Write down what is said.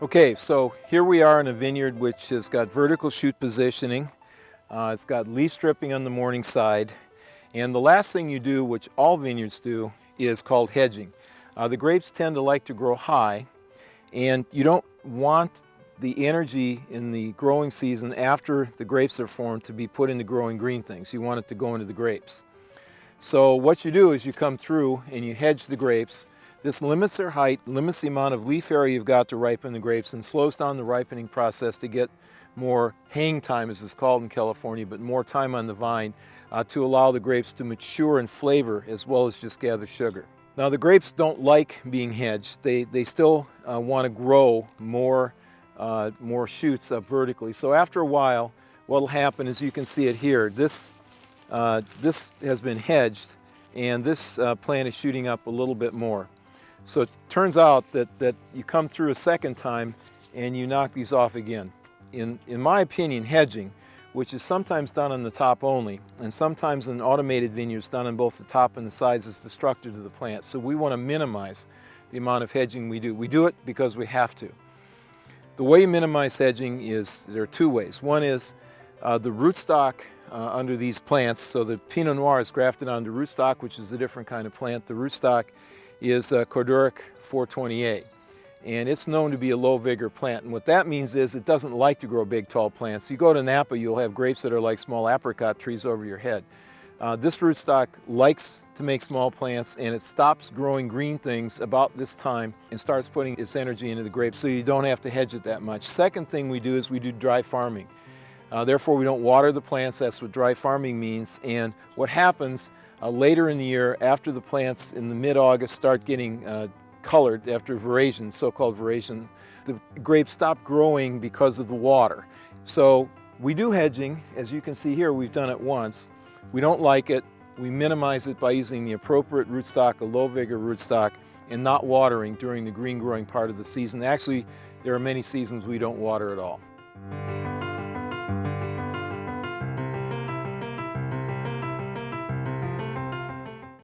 Okay, so here we are in a vineyard which has got vertical shoot positioning. It's got leaf stripping on the morning side. And the last thing you do, which all vineyards do, is called hedging. The grapes tend to like to grow high, and you don't want the energy in the growing season after the grapes are formed to be put into growing green things. You want it to go into the grapes. So what you do is you come through and you hedge the grapes. This limits their height, limits the amount of leaf area you've got to ripen the grapes, and slows down the ripening process to get more hang time, as it's called in California, but more time on the vine to allow the grapes to mature in flavor as well as just gather sugar. Now the grapes don't like being hedged. They still want to grow more shoots up vertically. So after a while, what will happen is, you can see it here, this has been hedged, and this plant is shooting up a little bit more. So it turns out that you come through a second time and you knock these off again. In my opinion, hedging, which is sometimes done on the top only, and sometimes in automated vineyards done on both the top and the sides, is destructive to the plant. So we want to minimize the amount of hedging we do. We do it because we have to. The way you minimize hedging is, there are two ways. One is the rootstock under these plants. So the Pinot Noir is grafted onto rootstock, which is a different kind of plant. The rootstock is Corduric 420A, and it's known to be a low vigor plant. And what that means is, it doesn't like to grow big tall plants. You go to Napa, you'll have grapes that are like small apricot trees over your head. This rootstock likes to make small plants, and it stops growing green things about this time and starts putting its energy into the grapes, so you don't have to hedge it that much. Second thing we do is we do dry farming. Therefore, we don't water the plants. That's what dry farming means. And what happens later in the year, after the plants in the mid-August start getting colored after veraison, so-called veraison, the grapes stop growing because of the water. So we do hedging. As you can see here, we've done it once. We don't like it. We minimize it by using the appropriate rootstock, a low vigor rootstock, and not watering during the green growing part of the season. Actually, there are many seasons we don't water at all.